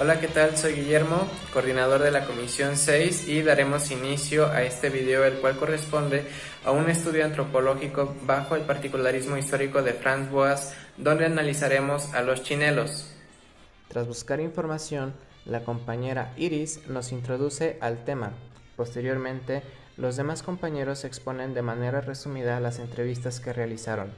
Hola, ¿qué tal? Soy Guillermo, coordinador de la Comisión 6 y daremos inicio a este video, el cual corresponde a un estudio antropológico bajo el particularismo histórico de Franz Boas, donde analizaremos a los chinelos. Tras buscar información, la compañera Iris nos introduce al tema. Posteriormente, los demás compañeros exponen de manera resumida las entrevistas que realizaron.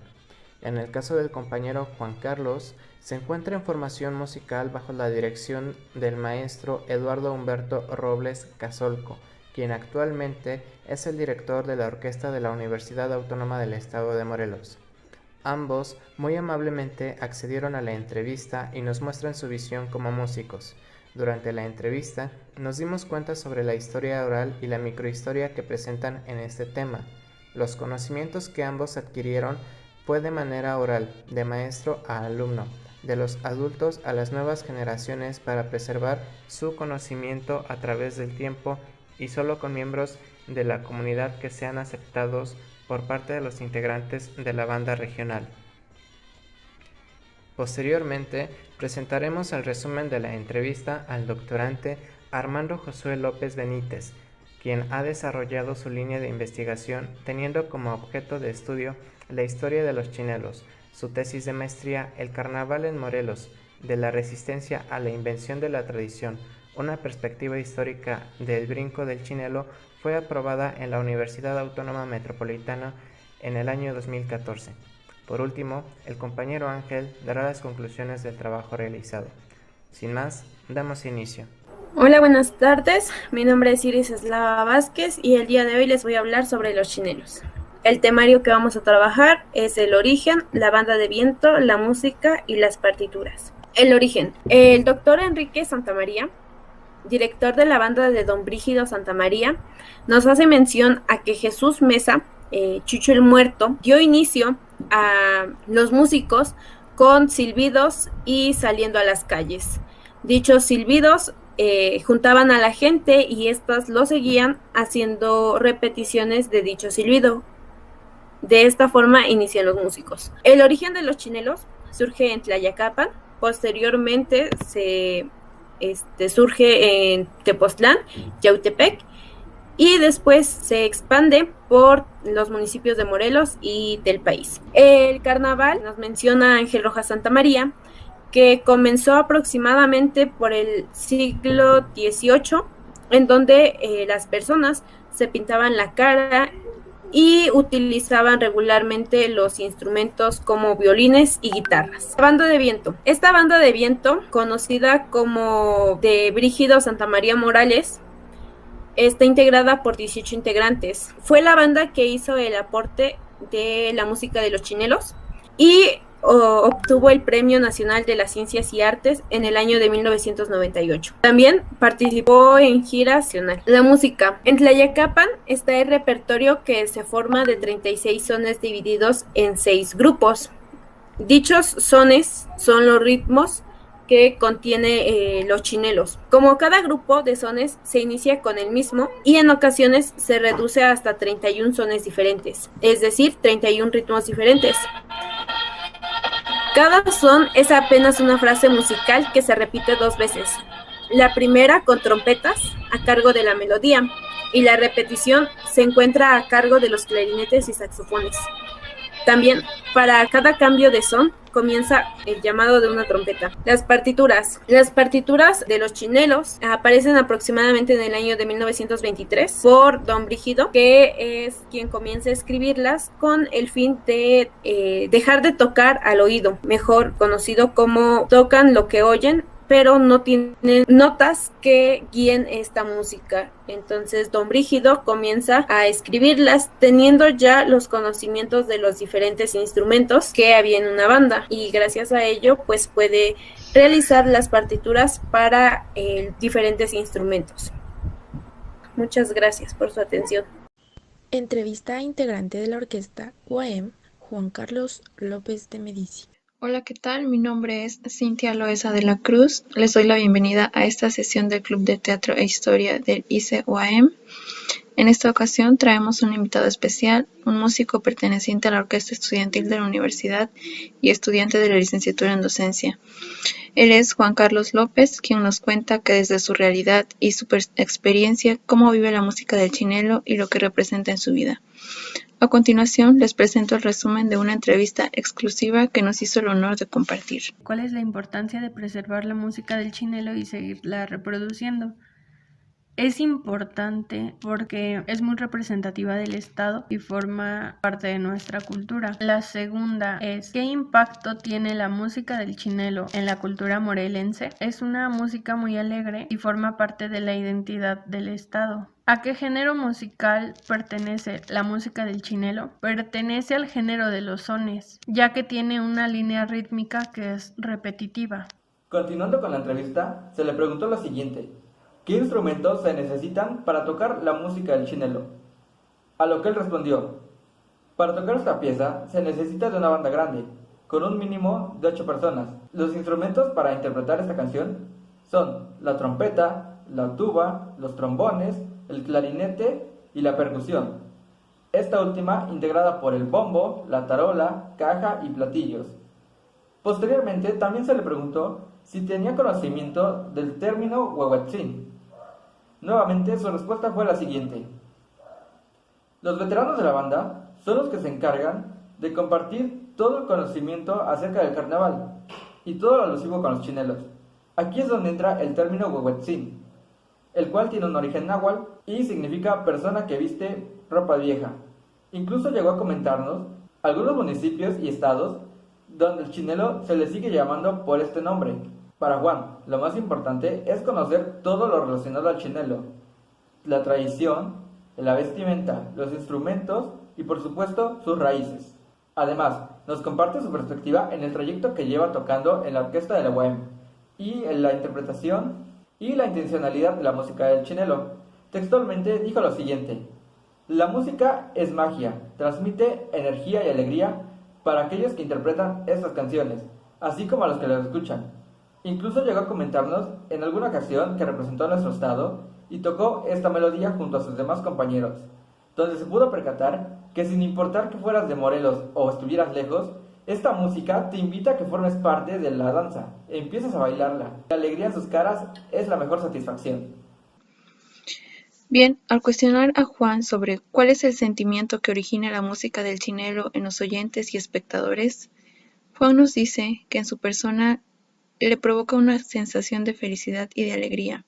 En el caso del compañero Juan Carlos, se encuentra en formación musical bajo la dirección del maestro Eduardo Humberto Robles Casolco, quien actualmente es el director de la orquesta de la Universidad Autónoma del Estado de Morelos. Ambos muy amablemente accedieron a la entrevista y nos muestran su visión como músicos. Durante la entrevista nos dimos cuenta sobre la historia oral y la microhistoria que presentan en este tema. Los conocimientos que ambos adquirieron fue de manera oral, de maestro a alumno, de los adultos a las nuevas generaciones para preservar su conocimiento a través del tiempo y solo con miembros de la comunidad que sean aceptados por parte de los integrantes de la banda regional. Posteriormente, presentaremos el resumen de la entrevista al doctorante Armando Josué López Benítez, quien ha desarrollado su línea de investigación teniendo como objeto de estudio la historia de los chinelos, su tesis de maestría El Carnaval en Morelos, de la resistencia a la invención de la tradición, una perspectiva histórica del brinco del chinelo, fue aprobada en la Universidad Autónoma Metropolitana en el año 2014. Por último, el compañero Ángel dará las conclusiones del trabajo realizado. Sin más, damos inicio. Hola, buenas tardes. Mi nombre es Iris Eslava Vázquez y el día de hoy les voy a hablar sobre los chinelos. El temario que vamos a trabajar es el origen, la banda de viento, la música y las partituras. El origen. El doctor Enrique Santamaría, director de la banda de Don Brígido Santamaría, nos hace mención a que Jesús Mesa, Chucho el Muerto, dio inicio a los músicos con silbidos y saliendo a las calles. Dichos silbidos juntaban a la gente y éstas lo seguían haciendo repeticiones de dicho silbido. De esta forma inician los músicos. El origen de los chinelos surge en Tlayacapan, posteriormente surge en Tepoztlán, Yautepec, y después se expande por los municipios de Morelos y del país. El carnaval nos menciona Ángel Rojas Santamaría, que comenzó aproximadamente por el siglo XVIII, en donde las personas se pintaban la cara y utilizaban regularmente los instrumentos como violines y guitarras. La banda de viento. Esta banda de viento, conocida como de Brígido Santamaría Morales, está integrada por 18 integrantes. Fue la banda que hizo el aporte de la música de los chinelos y obtuvo el Premio Nacional de las Ciencias y Artes en el año de 1998. También participó en giras nacionales. La música. En Tlayacapan está el repertorio que se forma de 36 sones divididos en 6 grupos. Dichos sones son los ritmos que contiene los chinelos. Como cada grupo de sones se inicia con el mismo y en ocasiones se reduce hasta 31 sones diferentes, es decir, 31 ritmos diferentes. Cada son es apenas una frase musical que se repite 2 veces. La primera con trompetas a cargo de la melodía y la repetición se encuentra a cargo de los clarinetes y saxofones. También, para cada cambio de son, comienza el llamado de una trompeta. Las partituras. Las partituras de los chinelos aparecen aproximadamente en el año de 1923 por Don Brígido, que es quien comienza a escribirlas con el fin de dejar de tocar al oído, mejor conocido como tocan lo que oyen, pero no tienen notas que guíen esta música. Entonces Don Brígido comienza a escribirlas teniendo ya los conocimientos de los diferentes instrumentos que había en una banda, y gracias a ello pues puede realizar las partituras para diferentes instrumentos. Muchas gracias por su atención. Entrevista a integrante de la orquesta UAM, Juan Carlos López de Medici. Hola, ¿qué tal? Mi nombre es Cintia Loesa de la Cruz. Les doy la bienvenida a esta sesión del Club de Teatro e Historia del ICE UAM. En esta ocasión traemos un invitado especial, un músico perteneciente a la Orquesta Estudiantil de la Universidad y estudiante de la licenciatura en docencia. Él es Juan Carlos López, quien nos cuenta que desde su realidad y su experiencia, cómo vive la música del chinelo y lo que representa en su vida. A continuación, les presento el resumen de una entrevista exclusiva que nos hizo el honor de compartir. ¿Cuál es la importancia de preservar la música del chinelo y seguirla reproduciendo? Es importante porque es muy representativa del estado y forma parte de nuestra cultura. La segunda es, ¿qué impacto tiene la música del chinelo en la cultura morelense? Es una música muy alegre y forma parte de la identidad del estado. ¿A qué género musical pertenece la música del chinelo? Pertenece al género de los sones, ya que tiene una línea rítmica que es repetitiva. Continuando con la entrevista, se le preguntó lo siguiente: ¿qué instrumentos se necesitan para tocar la música del chinelo? A lo que él respondió: para tocar esta pieza se necesita de una banda grande, con un mínimo de 8 personas. Los instrumentos para interpretar esta canción son la trompeta, la tuba, los trombones, el clarinete y la percusión. Esta última integrada por el bombo, la tarola, caja y platillos. Posteriormente también se le preguntó si tenía conocimiento del término huehuetzin. Nuevamente su respuesta fue la siguiente: los veteranos de la banda son los que se encargan de compartir todo el conocimiento acerca del carnaval y todo lo alusivo con los chinelos. Aquí es donde entra el término huehuetzin, el cual tiene un origen náhuatl y significa persona que viste ropa vieja. Incluso llegó a comentarnos algunos municipios y estados donde el chinelo se le sigue llamando por este nombre. Para Juan, lo más importante es conocer todo lo relacionado al chinelo, la tradición, la vestimenta, los instrumentos y por supuesto sus raíces. Además, nos comparte su perspectiva en el trayecto que lleva tocando en la orquesta de la UAM y en la interpretación y la intencionalidad de la música del chinelo. Textualmente dijo lo siguiente: la música es magia, transmite energía y alegría para aquellos que interpretan estas canciones, así como a los que las escuchan. Incluso llegó a comentarnos en alguna ocasión que representó a nuestro estado y tocó esta melodía junto a sus demás compañeros, donde se pudo percatar que sin importar que fueras de Morelos o estuvieras lejos, esta música te invita a que formes parte de la danza, empieces a bailarla. La alegría en sus caras es la mejor satisfacción. Bien, al cuestionar a Juan sobre cuál es el sentimiento que origina la música del chinelo en los oyentes y espectadores, Juan nos dice que en su persona le provoca una sensación de felicidad y de alegría,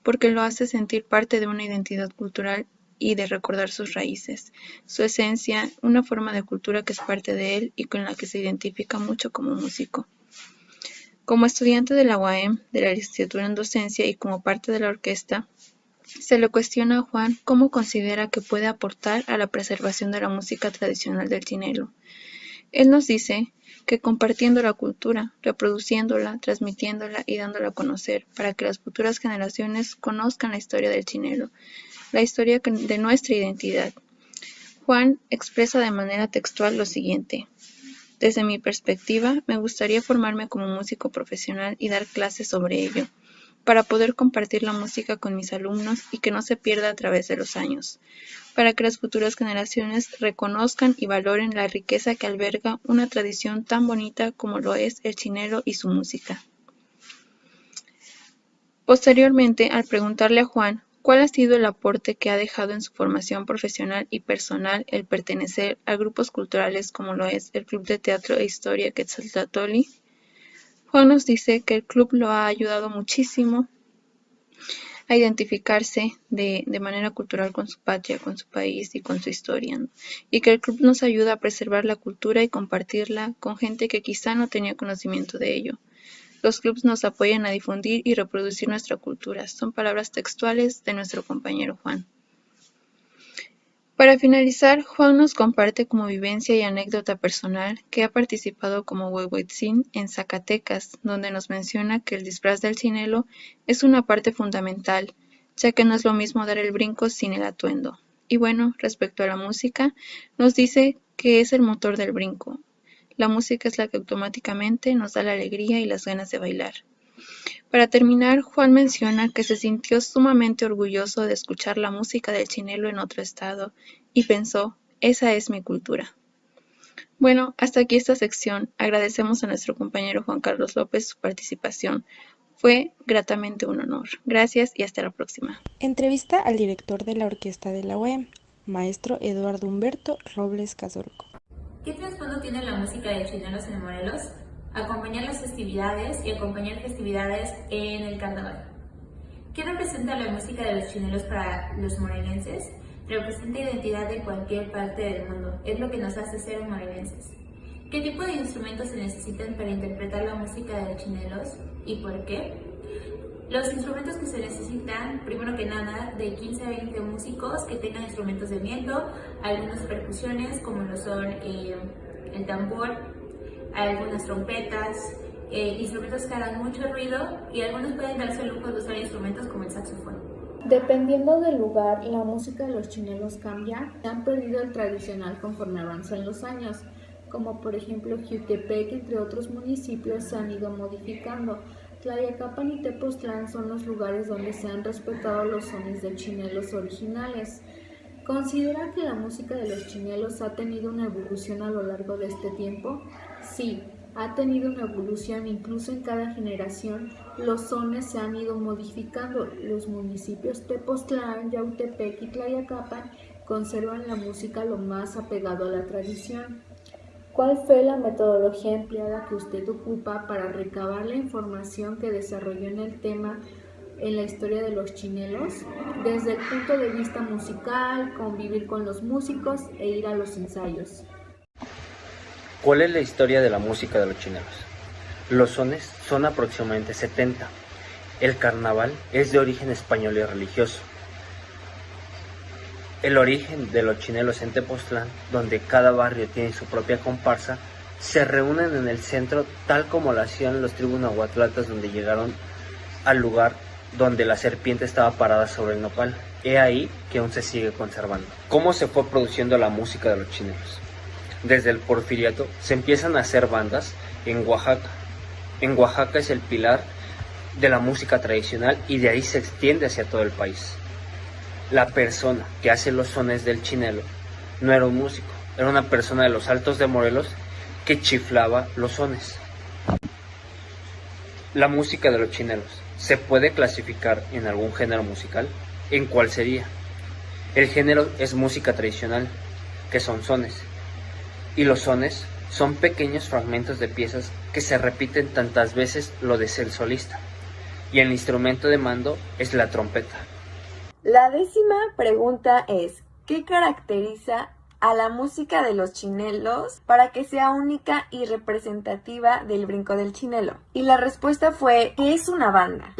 porque lo hace sentir parte de una identidad cultural y de recordar sus raíces, su esencia, una forma de cultura que es parte de él y con la que se identifica mucho como músico. Como estudiante de la UAM, de la licenciatura en docencia y como parte de la orquesta, se le cuestiona a Juan cómo considera que puede aportar a la preservación de la música tradicional del chinelo. Él nos dice que compartiendo la cultura, reproduciéndola, transmitiéndola y dándola a conocer para que las futuras generaciones conozcan la historia del chinelo, la historia de nuestra identidad. Juan expresa de manera textual lo siguiente: desde mi perspectiva, me gustaría formarme como músico profesional y dar clases sobre ello, para poder compartir la música con mis alumnos y que no se pierda a través de los años, para que las futuras generaciones reconozcan y valoren la riqueza que alberga una tradición tan bonita como lo es el chinelo y su música. Posteriormente, al preguntarle a Juan cuál ha sido el aporte que ha dejado en su formación profesional y personal el pertenecer a grupos culturales como lo es el Club de Teatro e Historia Quetzaltolli, Juan nos dice que el club lo ha ayudado muchísimo a identificarse de manera cultural con su patria, con su país y con su historia, ¿no? Y que el club nos ayuda a preservar la cultura y compartirla con gente que quizá no tenía conocimiento de ello. Los clubs nos apoyan a difundir y reproducir nuestra cultura. Son palabras textuales de nuestro compañero Juan. Para finalizar, Juan nos comparte como vivencia y anécdota personal que ha participado como huehuetzin en Zacatecas, donde nos menciona que el disfraz del chinelo es una parte fundamental, ya que no es lo mismo dar el brinco sin el atuendo. Y bueno, respecto a la música, nos dice que es el motor del brinco. La música es la que automáticamente nos da la alegría y las ganas de bailar. Para terminar, Juan menciona que se sintió sumamente orgulloso de escuchar la música del chinelo en otro estado y pensó, esa es mi cultura. Bueno, hasta aquí esta sección. Agradecemos a nuestro compañero Juan Carlos López su participación. Fue gratamente un honor. Gracias y hasta la próxima. Entrevista al director de la orquesta de la UAM, maestro Eduardo Humberto Robles Cazorco. ¿Qué trasfondo tiene la música de chinelos en Morelos? Acompañar las festividades y acompañar festividades en el carnaval. ¿Qué representa la música de los chinelos para los morelenses? Representa identidad de cualquier parte del mundo, es lo que nos hace ser morelenses. ¿Qué tipo de instrumentos se necesitan para interpretar la música de los chinelos y por qué? Los instrumentos que se necesitan, primero que nada, de 15 a 20 músicos que tengan instrumentos de viento, algunas percusiones como lo son el tambor, algunas trompetas, instrumentos que hagan mucho ruido y algunos pueden darse el lujo de usar instrumentos como el saxofón. Dependiendo del lugar, la música de los chinelos cambia. Han perdido el tradicional conforme avanzan los años, como por ejemplo Jiutepec, entre otros municipios, se han ido modificando. Tlayacapan y Tepoztlán son los lugares donde se han respetado los sones de chinelos originales. ¿Considera que la música de los chinelos ha tenido una evolución a lo largo de este tiempo? Sí, ha tenido una evolución, incluso en cada generación los sones se han ido modificando. Los municipios Tepoztlán, Yautepec y Tlayacapan conservan la música lo más apegado a la tradición. ¿Cuál fue la metodología empleada que usted ocupa para recabar la información que desarrolló en el tema en la historia de los chinelos? Desde el punto de vista musical, convivir con los músicos e ir a los ensayos. ¿Cuál es la historia de la música de los chinelos? Los sones son aproximadamente 70. El carnaval es de origen español y religioso. El origen de los chinelos en Tepoztlán, donde cada barrio tiene su propia comparsa, se reúnen en el centro tal como lo hacían los tribus nahuatlatas, donde llegaron al lugar donde la serpiente estaba parada sobre el nopal. He ahí que aún se sigue conservando. ¿Cómo se fue produciendo la música de los chinelos? Desde el porfiriato se empiezan a hacer bandas en Oaxaca. En Oaxaca es el pilar de la música tradicional y de ahí se extiende hacia todo el país. La persona que hace los sones del chinelo no era un músico, era una persona de los Altos de Morelos que chiflaba los sones. La música de los chinelos se puede clasificar en algún género musical. ¿En cuál sería? El género es música tradicional, que son sones, y los sones son pequeños fragmentos de piezas que se repiten tantas veces lo de ser solista, y el instrumento de mando es la trompeta. La 10ª pregunta es, ¿qué caracteriza a la música de los chinelos para que sea única y representativa del brinco del chinelo? Y la respuesta fue que es una banda.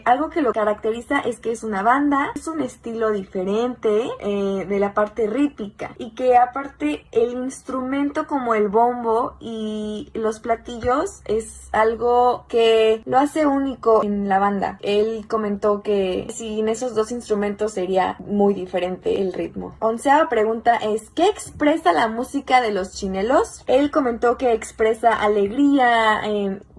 Algo que lo caracteriza es que es una banda, es un estilo diferente de la parte rítmica y que aparte el instrumento como el bombo y los platillos es algo que lo hace único en la banda. Él comentó que sin esos dos instrumentos sería muy diferente el ritmo. 11ª pregunta es, ¿qué expresa la música de los chinelos? Él comentó que expresa alegría,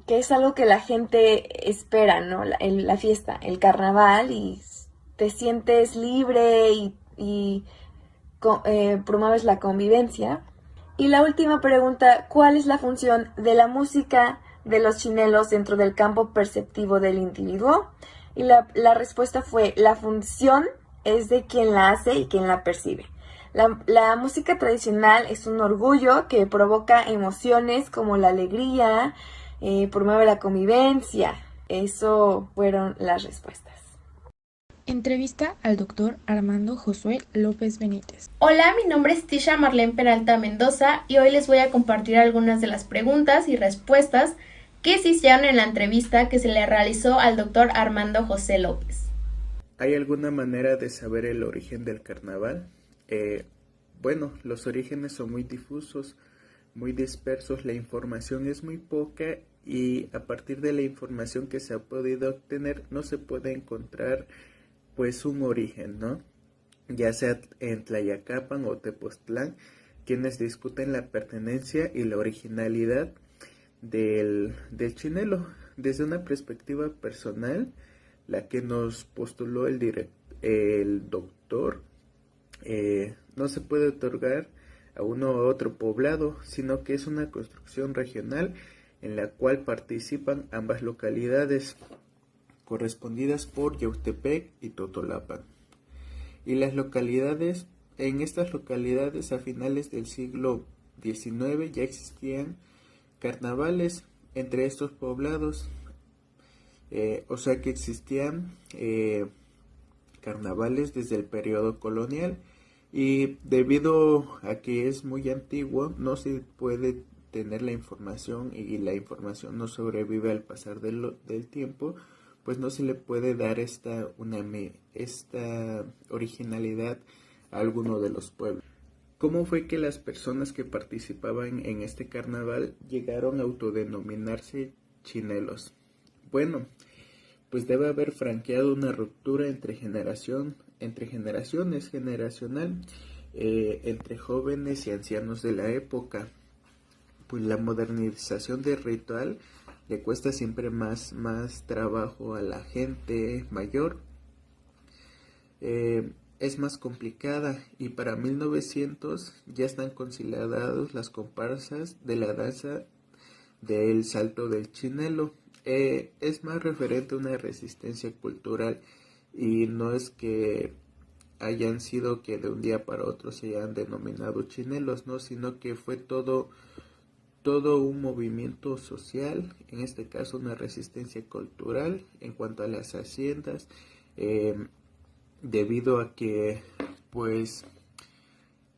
que es algo que la gente espera, ¿no? La fiesta, el carnaval, y te sientes libre y promueves la convivencia. Y la última pregunta, ¿cuál es la función de la música de los chinelos dentro del campo perceptivo del individuo? Y la respuesta fue, la función es de quien la hace y quien la percibe. La música tradicional es un orgullo que provoca emociones como la alegría, promueve la convivencia. Eso fueron las respuestas. Entrevista al doctor Armando Josué López Benítez. Hola, mi nombre es Tisha Marlene Peralta Mendoza y hoy les voy a compartir algunas de las preguntas y respuestas que se hicieron en la entrevista que se le realizó al doctor Armando José López. ¿Hay alguna manera de saber el origen del carnaval? Bueno, los orígenes son muy difusos, muy dispersos, la información es muy poca y a partir de la información que se ha podido obtener no se puede encontrar pues un origen, ¿no? Ya sea en Tlayacapan o Tepoztlán, quienes discuten la pertenencia y la originalidad del chinelo. desde una perspectiva personal, la que nos postuló el doctor, no se puede otorgar a uno u otro poblado, sino que es una construcción regional en la cual participan ambas localidades, correspondidas por Yautepec y Totolapan. Y en estas localidades a finales del siglo XIX ya existían carnavales entre estos poblados, o sea que existían carnavales desde el periodo colonial, y debido a que es muy antiguo no se puede tener la información, y la información no sobrevive al pasar del tiempo, pues no se le puede dar esta originalidad a alguno de los pueblos. ¿Cómo fue que las personas que participaban en este carnaval llegaron a autodenominarse chinelos? Bueno, pues debe haber franqueado una ruptura entre generaciones, generacional, entre jóvenes y ancianos de la época. Pues la modernización del ritual le cuesta siempre más trabajo a la gente mayor. Es más complicada, y para 1900 ya están consolidados las comparsas de la danza del salto del chinelo. Es más referente a una resistencia cultural, y no es que hayan sido que de un día para otro se hayan denominado chinelos, no, sino que fue todo un movimiento social, en este caso una resistencia cultural en cuanto a las haciendas, debido a que pues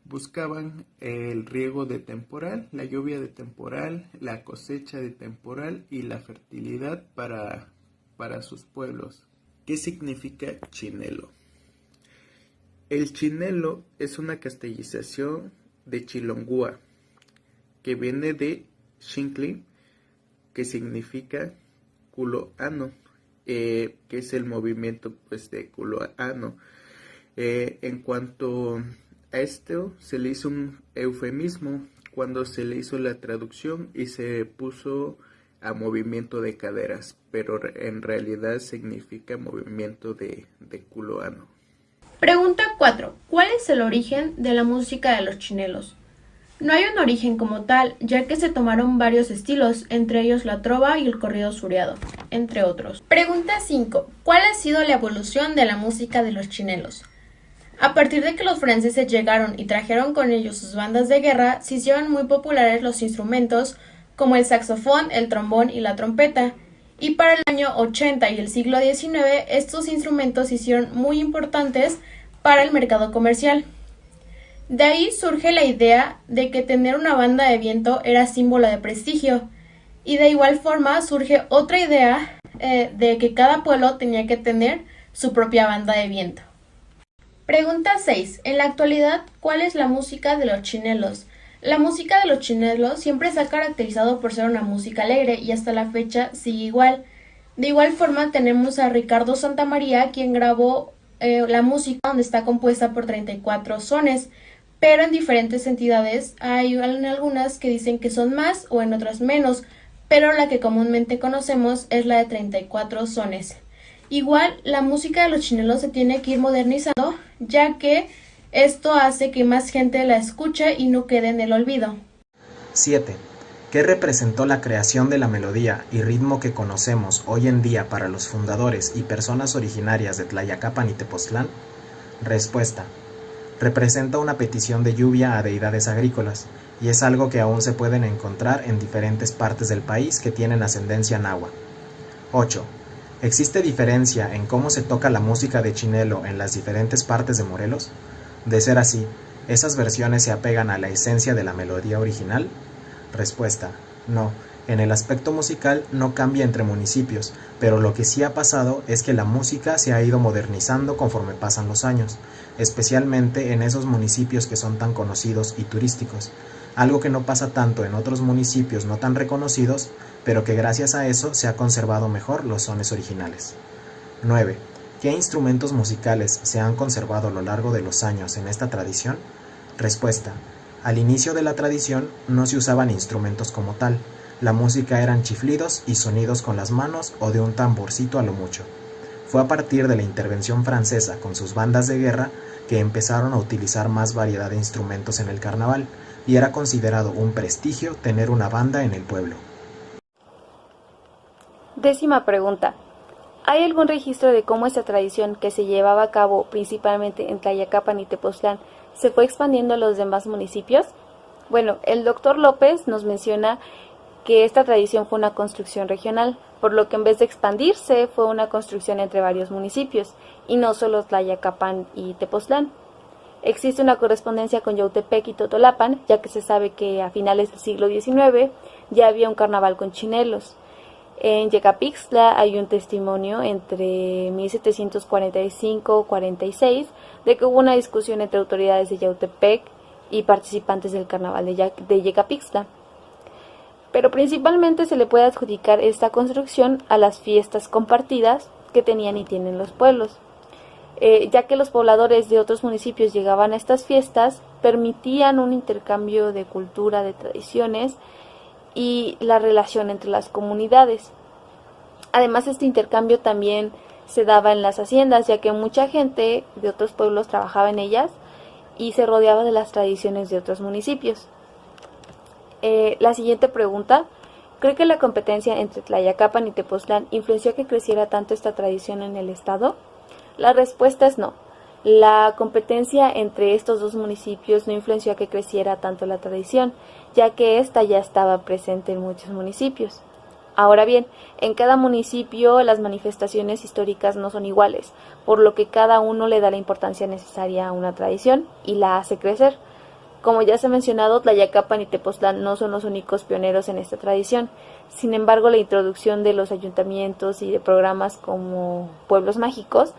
buscaban el riego de temporal, la lluvia de temporal, la cosecha de temporal y la fertilidad para sus pueblos. ¿Qué significa chinelo? El chinelo es una castellanización de chilongua, que viene de Xincli, que significa culo ano, que es el movimiento pues de culo ano. En cuanto a esto, se le hizo un eufemismo cuando se le hizo la traducción y se puso a movimiento de caderas, pero en realidad significa movimiento de culo ano. Pregunta 4. ¿Cuál es el origen de la música de los chinelos? No hay un origen como tal, ya que se tomaron varios estilos, entre ellos la trova y el corrido sureado, entre otros. Pregunta 5. ¿Cuál ha sido la evolución de la música de los chinelos? A partir de que los franceses llegaron y trajeron con ellos sus bandas de guerra, se hicieron muy populares los instrumentos como el saxofón, el trombón y la trompeta, y para el año 80 y el siglo XIX estos instrumentos se hicieron muy importantes para el mercado comercial. De ahí surge la idea de que tener una banda de viento era símbolo de prestigio, y de igual forma surge otra idea de que cada pueblo tenía que tener su propia banda de viento. Pregunta 6. En la actualidad, ¿cuál es la música de los chinelos? La música de los chinelos siempre se ha caracterizado por ser una música alegre, y hasta la fecha sigue igual. De igual forma tenemos a Ricardo Santamaría, quien grabó la música, donde está compuesta por 34 sones, pero en diferentes entidades hay algunas que dicen que son más o en otras menos, pero la que comúnmente conocemos es la de 34 sones. Igual, la música de los chinelos se tiene que ir modernizando, ya que esto hace que más gente la escuche y no quede en el olvido. 7. ¿Qué representó la creación de la melodía y ritmo que conocemos hoy en día para los fundadores y personas originarias de Tlayacapan y Tepoztlán? Respuesta. Representa una petición de lluvia a deidades agrícolas, y es algo que aún se pueden encontrar en diferentes partes del país que tienen ascendencia nahua. 8. ¿Existe diferencia en cómo se toca la música de chinelo en las diferentes partes de Morelos? De ser así, ¿esas versiones se apegan a la esencia de la melodía original? Respuesta: no. En el aspecto musical no cambia entre municipios, pero lo que sí ha pasado es que la música se ha ido modernizando conforme pasan los años, especialmente en esos municipios que son tan conocidos y turísticos, algo que no pasa tanto en otros municipios no tan reconocidos, pero que gracias a eso se ha conservado mejor los sones originales. 9. ¿Qué instrumentos musicales se han conservado a lo largo de los años en esta tradición? Respuesta: al inicio de la tradición no se usaban instrumentos como tal, La música eran chiflidos y sonidos con las manos o de un tamborcito a lo mucho. Fue a partir de la intervención francesa con sus bandas de guerra que empezaron a utilizar más variedad de instrumentos en el carnaval, y era considerado un prestigio tener una banda en el pueblo. 10ª pregunta. ¿Hay algún registro de cómo esta tradición, que se llevaba a cabo principalmente en Tlayacapan y Tepoztlán, se fue expandiendo a los demás municipios? Bueno, el doctor López nos menciona que esta tradición fue una construcción regional, por lo que en vez de expandirse fue una construcción entre varios municipios, y no solo Tlayacapan y Tepoztlán. Existe una correspondencia con Yautepec y Totolapan, ya que se sabe que a finales del siglo XIX ya había un carnaval con chinelos. En Yecapixtla hay un testimonio entre 1745-46 de que hubo una discusión entre autoridades de Yautepec y participantes del carnaval de Yecapixtla. Pero principalmente se le puede adjudicar esta construcción a las fiestas compartidas que tenían y tienen los pueblos, ya que los pobladores de otros municipios llegaban a estas fiestas, permitían un intercambio de cultura, de tradiciones y la relación entre las comunidades. Además, este intercambio también se daba en las haciendas, ya que mucha gente de otros pueblos trabajaba en ellas y se rodeaba de las tradiciones de otros municipios. La siguiente pregunta. ¿Cree que la competencia entre Tlayacapan y Tepoztlán influenció a que creciera tanto esta tradición en el estado? La respuesta es no. La competencia entre estos dos municipios no influenció a que creciera tanto la tradición, ya que ésta ya estaba presente en muchos municipios. Ahora bien, en cada municipio las manifestaciones históricas no son iguales, por lo que cada uno le da la importancia necesaria a una tradición y la hace crecer. Como ya se ha mencionado, Tlayacapan y Tepoztlán no son los únicos pioneros en esta tradición. Sin embargo, la introducción de los ayuntamientos y de programas como Pueblos Mágicos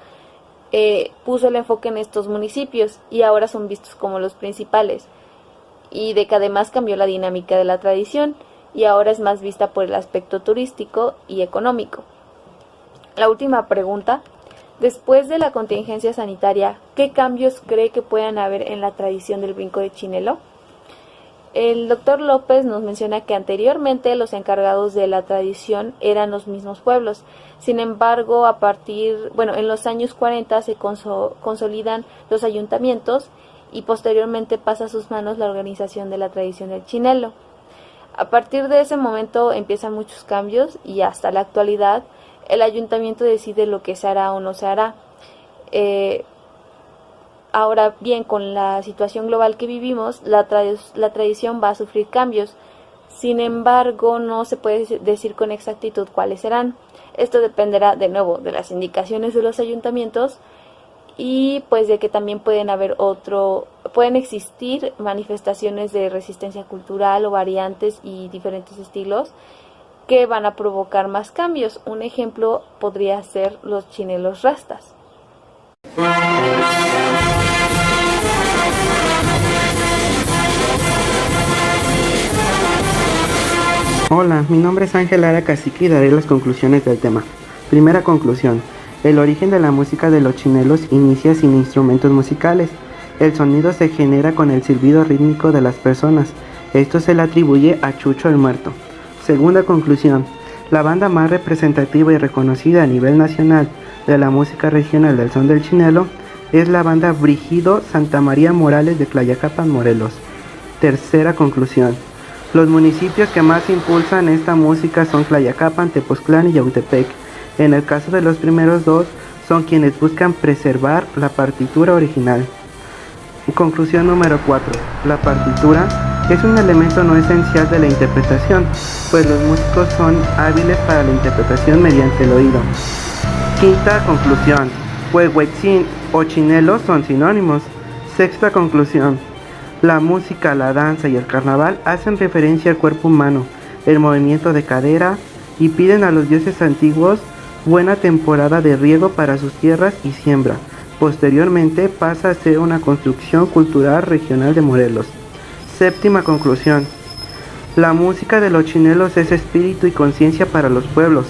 puso el enfoque en estos municipios y ahora son vistos como los principales, y de que además cambió la dinámica de la tradición y ahora es más vista por el aspecto turístico y económico. La última pregunta. Después de la contingencia sanitaria, ¿qué cambios cree que puedan haber en la tradición del brinco de Chinelo? El doctor López nos menciona que anteriormente los encargados de la tradición eran los mismos pueblos. Sin embargo, en los años 40 se consolidan los ayuntamientos y posteriormente pasa a sus manos la organización de la tradición del Chinelo. A partir de ese momento empiezan muchos cambios y hasta la actualidad el ayuntamiento decide lo que se hará o no se hará. Ahora bien, con la situación global que vivimos, la tradición va a sufrir cambios. Sin embargo, no se puede decir con exactitud cuáles serán. Esto dependerá de nuevo de las indicaciones de los ayuntamientos y pues de que también pueden existir manifestaciones de resistencia cultural o variantes y diferentes estilos que van a provocar más cambios. Un ejemplo podría ser los chinelos rastas. Hola, mi nombre es Ángel Lara Cacique y daré las conclusiones del tema. Primera conclusión. El origen de la música de los chinelos inicia sin instrumentos musicales. El sonido se genera con el silbido rítmico de las personas. Esto se le atribuye a Chucho el Muerto. Segunda conclusión. La banda más representativa y reconocida a nivel nacional de la música regional del son del chinelo es la banda Brígido Santa María Morales de Tlayacapan, Morelos. Tercera conclusión. Los municipios que más impulsan esta música son Tlayacapan, Tepoztlán y Yautepec. En el caso de los primeros dos, son quienes buscan preservar la partitura original. Conclusión número 4. La partitura es un elemento no esencial de la interpretación, pues los músicos son hábiles para la interpretación mediante el oído. Quinta conclusión. Huehuetzin o chinelo son sinónimos. Sexta conclusión. La música, la danza y el carnaval hacen referencia al cuerpo humano, el movimiento de cadera y piden a los dioses antiguos buena temporada de riego para sus tierras y siembra. Posteriormente pasa a ser una construcción cultural regional de Morelos. Séptima conclusión. La música de los chinelos es espíritu y conciencia para los pueblos.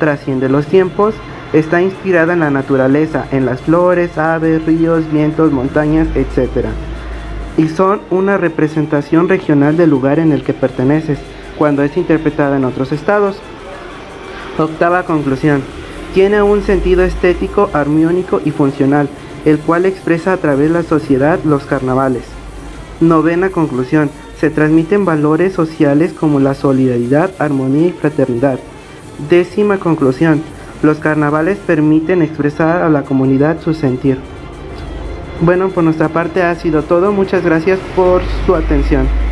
Trasciende los tiempos, está inspirada en la naturaleza, en las flores, aves, ríos, vientos, montañas, etc. Y son una representación regional del lugar en el que perteneces. cuando es interpretada en otros estados. Octava conclusión. Tiene un sentido estético, armónico y funcional, el cual expresa a través de la sociedad los carnavales. Novena conclusión. Se transmiten valores sociales como la solidaridad, armonía y fraternidad. Décima conclusión. Los carnavales permiten expresar a la comunidad su sentir. Bueno, por nuestra parte ha sido todo. Muchas gracias por su atención.